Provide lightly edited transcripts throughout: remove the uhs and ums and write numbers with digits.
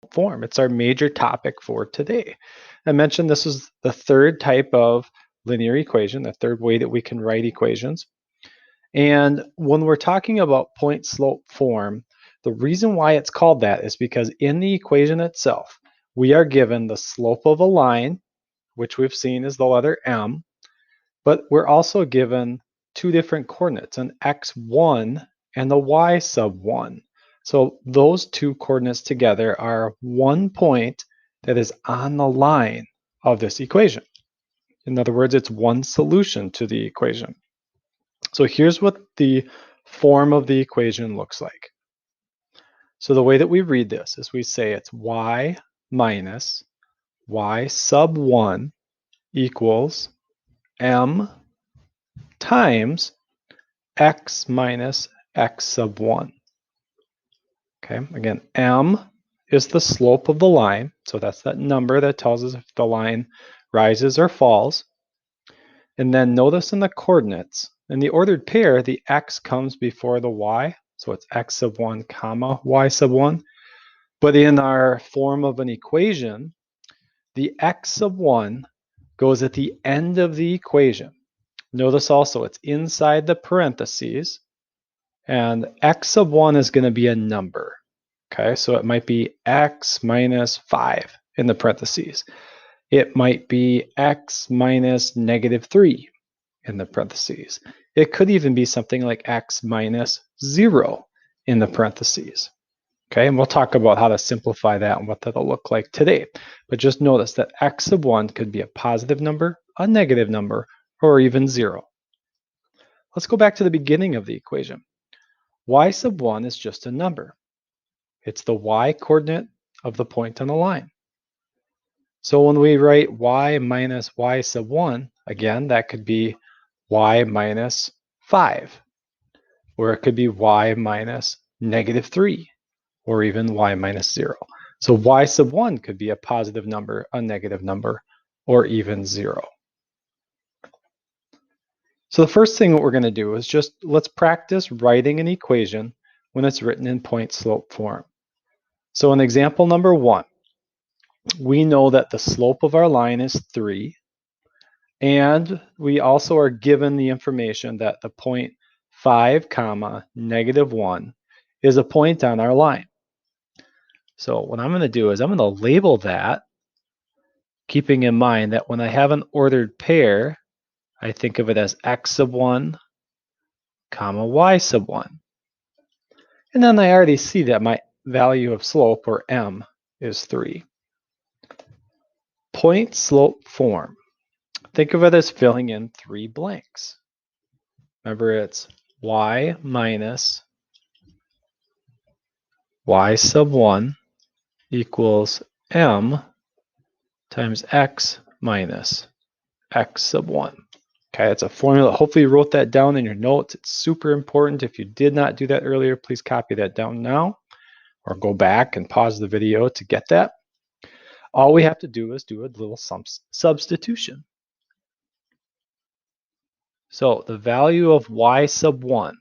slope form. It's our major topic for today. I mentioned this is the third type of linear equation, the third way that we can write equations. And when we're talking about point slope form, the reason why it's called that is because in the equation itself, we are given the slope of a line, which we've seen is the letter m, but we're also given two different coordinates, an x1 and the y sub 1. So those two coordinates together are one point that is on the line of this equation. In other words, it's one solution to the equation. So here's what the form of the equation looks like. So the way that we read this is we say it's y minus y sub 1 equals m times x minus x sub 1. Okay, again, m is the slope of the line. So that's that number that tells us if the line rises or falls. And then notice in the coordinates, in the ordered pair, the x comes before the y. So it's x sub 1 comma y sub 1. But in our form of an equation, the x sub 1 goes at the end of the equation. Notice also it's inside the parentheses, and x sub 1 is going to be a number. Okay, so it might be x minus 5 in the parentheses. It might be x minus negative 3 in the parentheses. It could even be something like x minus 0 in the parentheses. Okay, and we'll talk about how to simplify that and what that'll look like today. But just notice that x sub 1 could be a positive number, a negative number, or even 0. Let's go back to the beginning of the equation. Y sub 1 is just a number. It's the y coordinate of the point on the line. So when we write y minus y sub 1, again, that could be y minus 5, or it could be y minus negative 3, or even y minus 0. So y sub 1 could be a positive number, a negative number, or even 0. So the first thing what we're going to do is just let's practice writing an equation when it's written in point slope form. So in example number 1, we know that the slope of our line is 3, and we also are given the information that the point 5 comma negative 1 is a point on our line. So what I'm going to do is I'm going to label that, keeping in mind that when I have an ordered pair, I think of it as x sub 1 comma y sub 1. And then I already see that my value of slope, or m, is 3. Point slope form. Think of it as filling in 3 blanks. Remember, it's y minus y sub 1 equals m times x minus x sub 1. Okay, it's a formula. Hopefully you wrote that down in your notes. It's super important. If you did not do that earlier, please copy that down now, or go back and pause the video to get that. All we have to do is do a little substitution. So the value of y sub 1,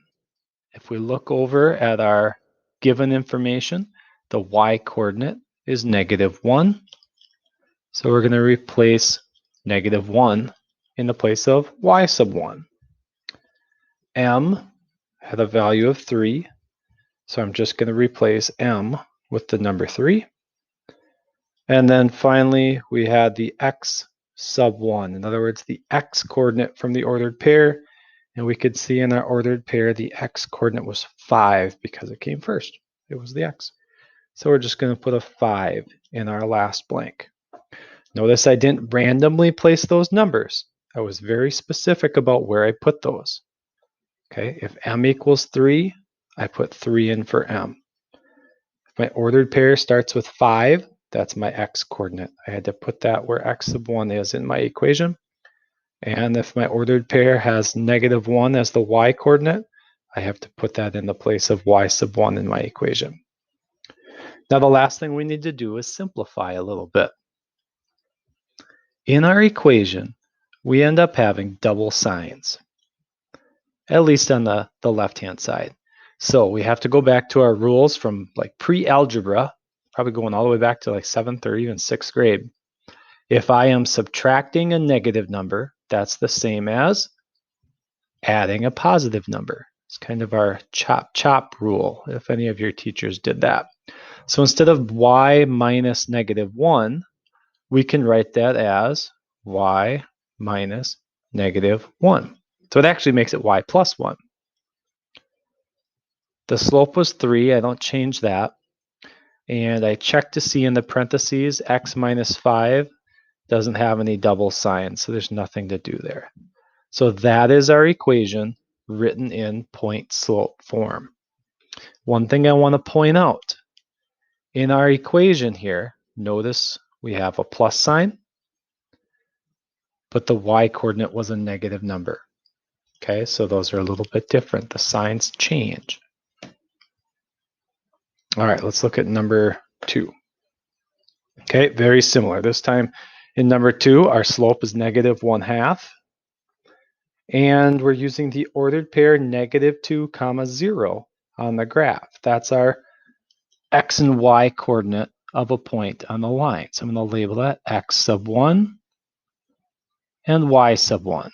if we look over at our given information, the y coordinate is negative 1. So we're going to replace negative 1 in the place of y sub 1. M had a value of 3, so I'm just going to replace m with the number 3. And then finally, we had the x sub 1. In other words, the x coordinate from the ordered pair. And we could see in our ordered pair, the x coordinate was 5 because it came first. It was the x. So we're just going to put a 5 in our last blank. Notice I didn't randomly place those numbers. I was very specific about where I put those. Okay, if m equals 3, I put 3 in for m. If my ordered pair starts with 5, that's my x coordinate. I had to put that where x sub 1 is in my equation. And if my ordered pair has negative 1 as the y coordinate, I have to put that in the place of y sub 1 in my equation. Now the last thing we need to do is simplify a little bit. In our equation, we end up having double signs, at least on the left-hand side. So we have to go back to our rules from like pre-algebra, probably going all the way back to like 7th or even 6th grade. If I am subtracting a negative number, that's the same as adding a positive number. It's kind of our chop rule, if any of your teachers did that. So instead of y minus -1, we can write that as y minus -1. So it actually makes it y plus 1. The slope was 3. I don't change that. And I check to see in the parentheses, x minus 5 doesn't have any double signs, so there's nothing to do there. So that is our equation written in point slope form. One thing I want to point out, in our equation here, notice we have a plus sign, but the y coordinate was a negative number. Okay, so those are a little bit different. The signs change. All right, let's look at number 2. Okay, very similar. This time in number 2, our slope is -1/2. And we're using the ordered pair -2, 0 on the graph. That's our x and y coordinate of a point on the line. So I'm going to label that x sub 1 and y sub 1.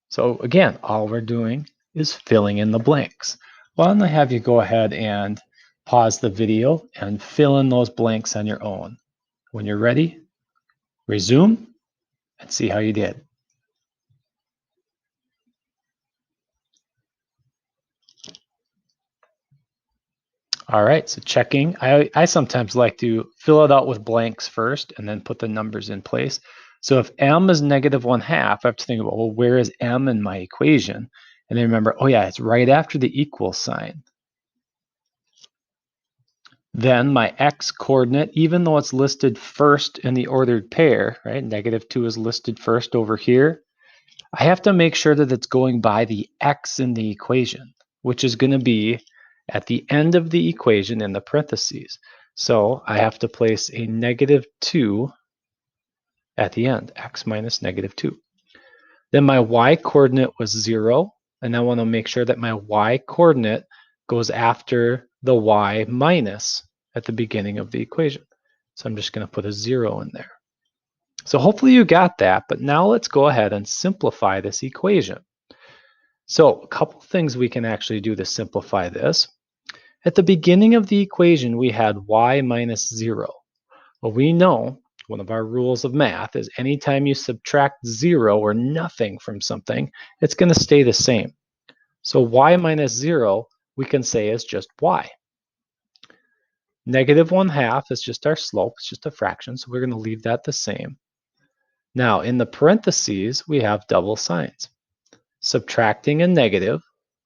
So again, all we're doing is filling in the blanks. Why don't I have you go ahead and pause the video and fill in those blanks on your own. When you're ready, resume and see how you did. All right, so checking. I sometimes like to fill it out with blanks first and then put the numbers in place. So if m is -1/2, I have to think about, well, where is m in my equation? And then remember, oh yeah, it's right after the equal sign. Then my x coordinate, even though it's listed first in the ordered pair, right? -2 is listed first over here. I have to make sure that it's going by the x in the equation, which is going to be at the end of the equation in the parentheses. So I have to place a -2 at the end, x minus -2. Then my y coordinate was 0, and I want to make sure that my y coordinate goes after the y minus at the beginning of the equation. So I'm just going to put a 0 in there. So hopefully you got that, but now let's go ahead and simplify this equation. So a couple things we can actually do to simplify this. At the beginning of the equation, we had y minus 0. Well, we know one of our rules of math is anytime you subtract 0 or nothing from something, it's going to stay the same. So y minus 0, we can say is just y. -1/2 is just our slope. It's just a fraction, so we're going to leave that the same. Now, in the parentheses, we have double signs. Subtracting a negative,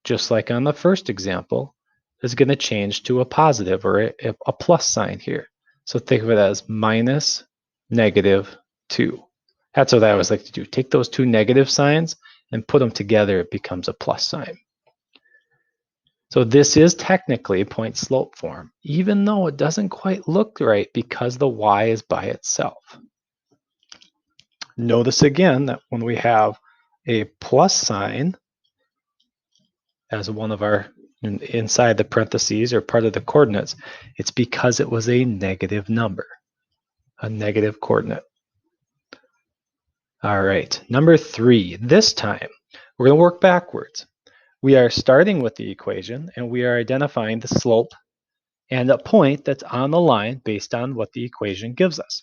just like on the first example, is going to change to a positive or a plus sign here. So think of it as -2. That's what I always like to do. Take those two negative signs and put them together, it becomes a plus sign. So this is technically point slope form, even though it doesn't quite look right because the y is by itself. Notice again that when we have a plus sign as one of our inside the parentheses or part of the coordinates, it's because it was a negative number, a negative coordinate. All right, number 3. This time, we're going to work backwards. We are starting with the equation, and we are identifying the slope and a point that's on the line based on what the equation gives us.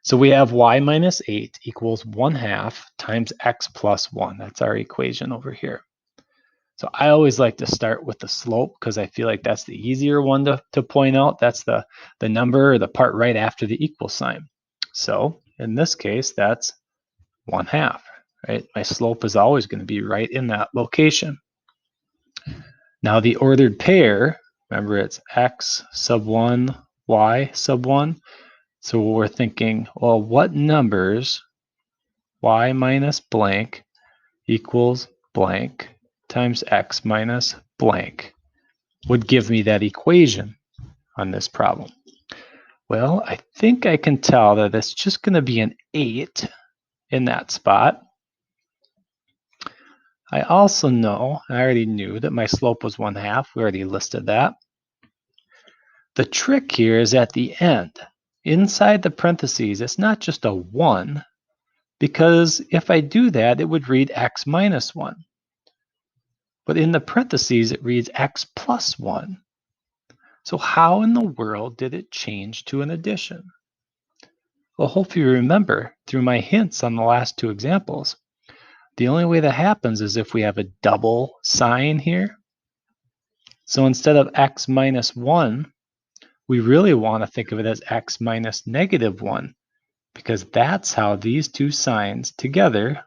So we have y minus 8 equals 1/2 times x plus 1. That's our equation over here. So I always like to start with the slope because I feel like that's the easier one to point out. That's the number or the part right after the equal sign. So in this case, that's 1/2, right? My slope is always going to be right in that location. Now the ordered pair, remember it's x sub 1, y sub 1. So we're thinking, well, what numbers y minus blank equals blank times x minus blank would give me that equation on this problem? Well, I think I can tell that it's just going to be an 8 in that spot. I also know, I already knew that my slope was 1/2. We already listed that. The trick here is at the end. Inside the parentheses, it's not just a 1, because if I do that, it would read x minus 1. But in the parentheses, it reads x plus 1. So how in the world did it change to an addition? Well, hopefully you remember through my hints on the last two examples, the only way that happens is if we have a double sign here. So instead of x minus 1, we really want to think of it as x minus negative 1, because that's how these two signs together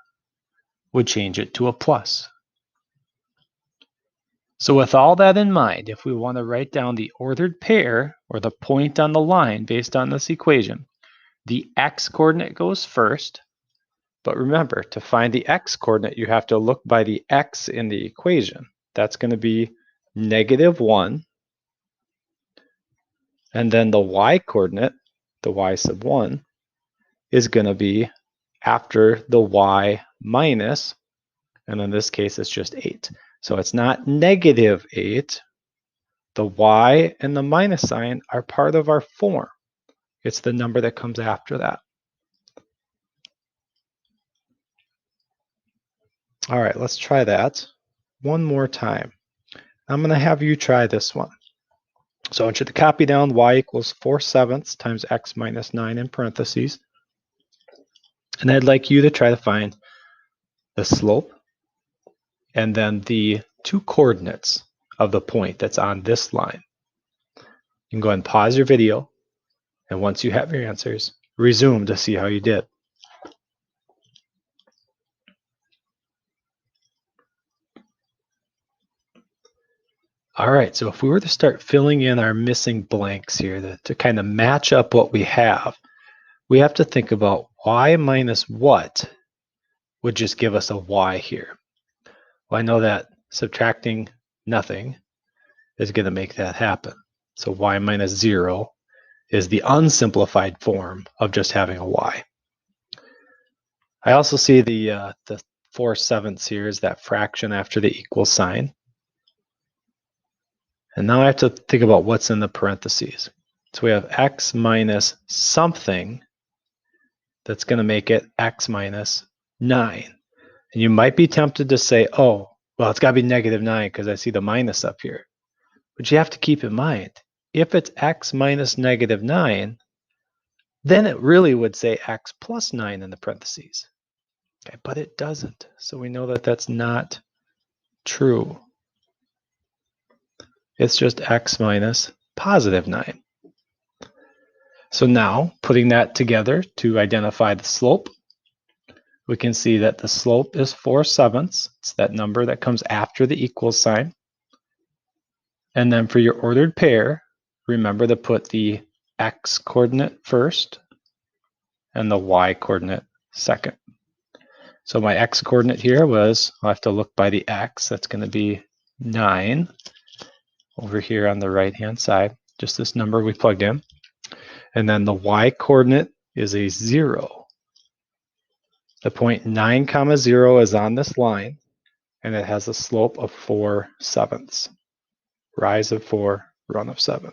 would change it to a plus. So with all that in mind, if we want to write down the ordered pair, or the point on the line based on this equation, the x-coordinate goes first. But remember, to find the x-coordinate, you have to look by the x in the equation. That's going to be negative 1. And then the y-coordinate, the y sub 1, is going to be after the y minus, and in this case, it's just 8. So it's not negative 8. The y and the minus sign are part of our form. It's the number that comes after that. All right, let's try that one more time. I'm going to have you try this one. So I want you to copy down y equals 4/7 times x minus 9 in parentheses. And I'd like you to try to find the slope and then the two coordinates of the point that's on this line. You can go ahead and pause your video, and once you have your answers, resume to see how you did. All right, so if we were to start filling in our missing blanks here to kind of match up what we have to think about y minus what would just give us a y here. Well, I know that subtracting nothing is going to make that happen. So y minus 0 is the unsimplified form of just having a y. I also see the 4/7 here is that fraction after the equal sign. And now I have to think about what's in the parentheses. So we have x minus something that's going to make it x minus 9. And you might be tempted to say, oh, well, it's got to be negative 9 because I see the minus up here. But you have to keep in mind, if it's x minus negative 9, then it really would say x plus 9 in the parentheses. Okay, but it doesn't. So we know that that's not true. It's just x minus positive 9. So now, putting that together to identify the slope, we can see that the slope is 4/7. It's that number that comes after the equal sign. And then for your ordered pair, remember to put the x-coordinate first and the y-coordinate second. So my x-coordinate here was, I'll have to look by the x, that's going to be 9 over here on the right-hand side, just this number we plugged in. And then the y-coordinate is a 0. The point 9, 0 is on this line, and it has a slope of 4/7. Rise of 4, run of 7.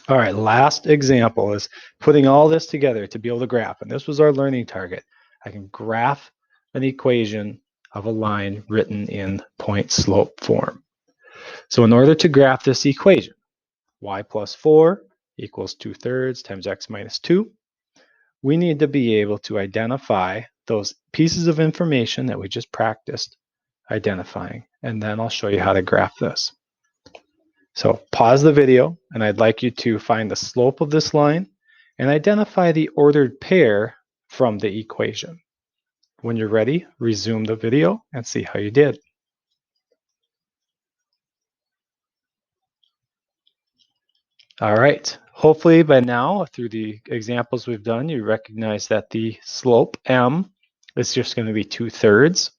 All right, last example is putting all this together to be able to graph. And this was our learning target. I can graph an equation of a line written in point slope form. So in order to graph this equation, y plus 4 equals 2/3 times x minus 2, we need to be able to identify those pieces of information that we just practiced identifying. And then I'll show you how to graph this. So pause the video, and I'd like you to find the slope of this line and identify the ordered pair from the equation. When you're ready, resume the video and see how you did. All right, hopefully by now, through the examples we've done, you recognize that the slope m is just going to be 2/3.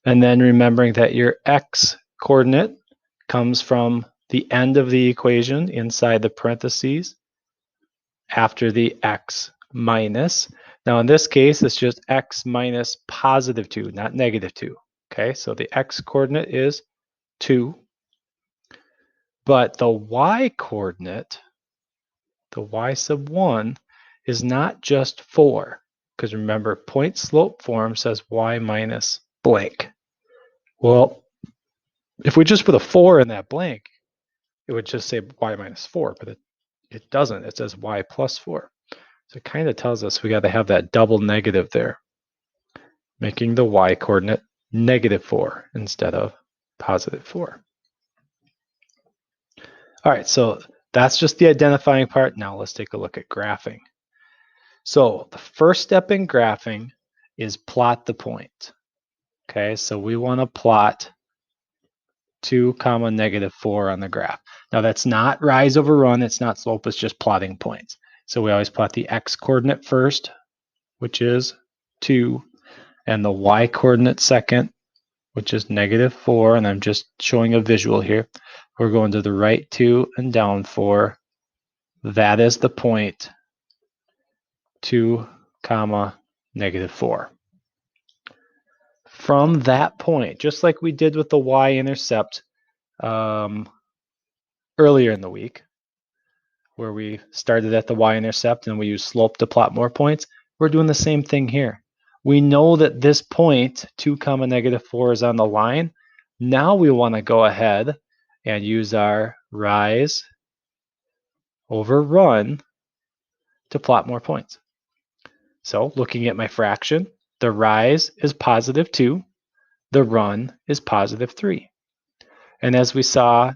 And then remembering that your x-coordinate comes from the end of the equation inside the parentheses after the x minus. Now in this case, it's just x minus positive 2, not negative 2. Okay, so the x-coordinate is 2. But the y coordinate, the y sub 1, is not just 4. Because remember, point slope form says y minus blank. Well, if we just put a 4 in that blank, it would just say y minus 4, but it doesn't. It says y plus 4. So it kind of tells us we got to have that double negative there, making the y coordinate -4 instead of +4. All right, so that's just the identifying part. Now let's take a look at graphing. So the first step in graphing is plot the point. Okay, so we want to plot 2, -4 on the graph. Now that's not rise over run, it's not slope, it's just plotting points. So we always plot the x coordinate first, which is 2, and the y coordinate second, which is -4, and I'm just showing a visual here. We're going to the right 2 and down 4. That is the point 2, -4. From that point, just like we did with the y-intercept earlier in the week, where we started at the y-intercept and we used slope to plot more points, we're doing the same thing here. We know that this point, 2, -4, is on the line. Now we want to go ahead and use our rise over run to plot more points. So looking at my fraction, the rise is +2, the run is +3. And as we saw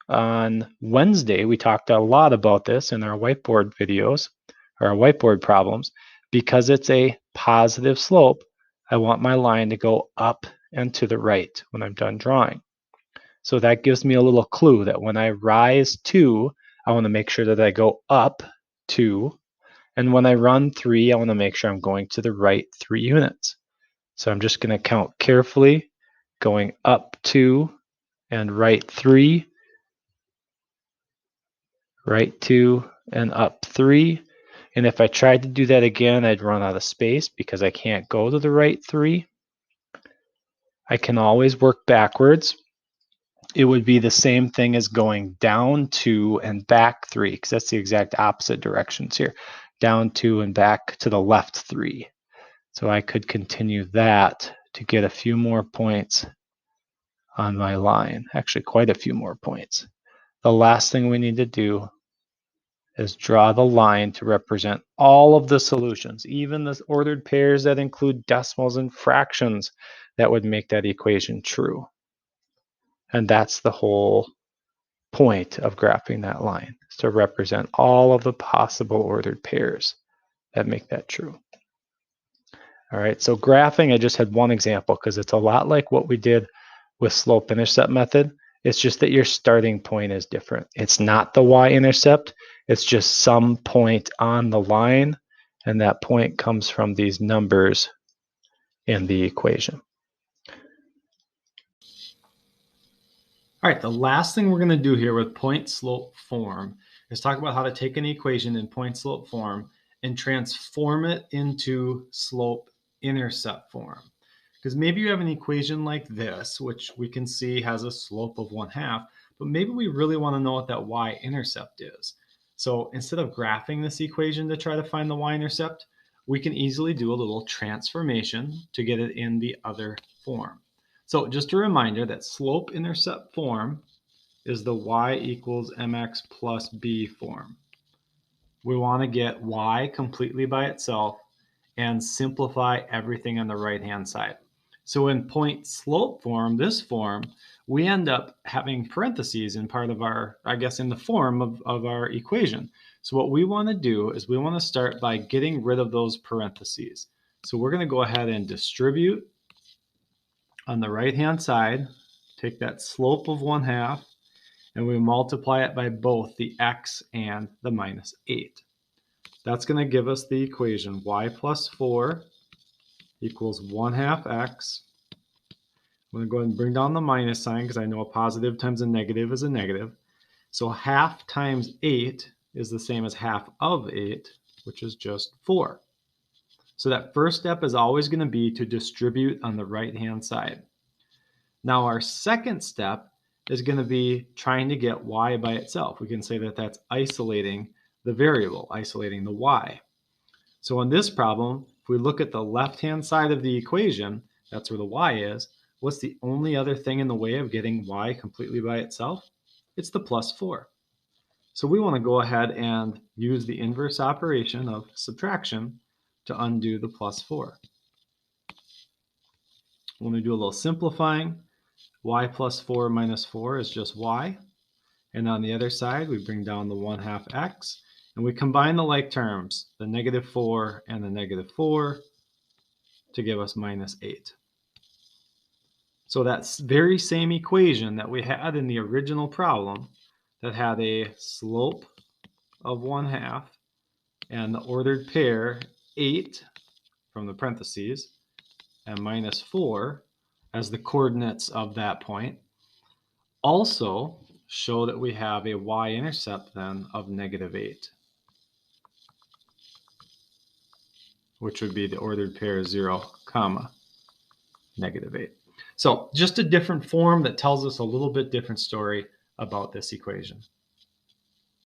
on Wednesday, we talked a lot about this in our whiteboard videos, or our whiteboard problems. Because it's a positive slope, I want my line to go up and to the right when I'm done drawing. So that gives me a little clue that when I rise 2, I want to make sure that I go up 2. And when I run 3, I want to make sure I'm going to the right 3 units. So I'm just going to count carefully, going up 2 and right 3, right 2 and up 3. And if I tried to do that again, I'd run out of space because I can't go to the right 3. I can always work backwards. It would be the same thing as going down 2 and back 3, because that's the exact opposite directions here. Down 2 and back to the left 3. So I could continue that to get a few more points on my line. Actually, quite a few more points. The last thing we need to do is draw the line to represent all of the solutions, even the ordered pairs that include decimals and fractions that would make that equation true. And that's the whole point of graphing that line, is to represent all of the possible ordered pairs that make that true. All right, so graphing, I just had one example because it's a lot like what we did with slope-intercept method. It's just that your starting point is different. It's not the y-intercept, it's just some point on the line, and that point comes from these numbers in the equation. All right, the last thing we're going to do here with point-slope form is talk about how to take an equation in point-slope form and transform it into slope-intercept form. Because maybe you have an equation like this, which we can see has a slope of 1/2, but maybe we really want to know what that y-intercept is. So instead of graphing this equation to try to find the y-intercept, we can easily do a little transformation to get it in the other form. So just a reminder that slope-intercept form is the y equals mx plus b form. We want to get y completely by itself and simplify everything on the right-hand side. So in point slope form, this form, we end up having parentheses in part of our, I guess, in the form of our equation. So what we want to do is we want to start by getting rid of those parentheses. So we're going to go ahead and distribute on the right-hand side, take that slope of 1/2, and we multiply it by both the x and the -8. That's going to give us the equation y plus 4 equals 1/2 x. I'm going to go ahead and bring down the minus sign because I know a positive times a negative is a negative. So 1/2 times 8 is the same as 1/2 of 8, which is just 4. So that first step is always going to be to distribute on the right-hand side. Now our second step is going to be trying to get y by itself. We can say that that's isolating the variable, isolating the y. So in this problem, if we look at the left-hand side of the equation, that's where the y is, what's the only other thing in the way of getting y completely by itself? It's the plus 4. So we want to go ahead and use the inverse operation of subtraction to undo the plus 4. When we do a little simplifying, y plus 4 minus 4 is just y. And on the other side, we bring down the 1/2 x, and we combine the like terms, the negative 4 and the negative 4, to give us minus 8. So that very same equation that we had in the original problem that had a slope of 1/2 and the ordered pair 8 from the parentheses and minus 4 as the coordinates of that point, also show that we have a y-intercept then of negative 8, which would be the ordered pair 0, comma, negative 8. So just a different form that tells us a little bit different story about this equation.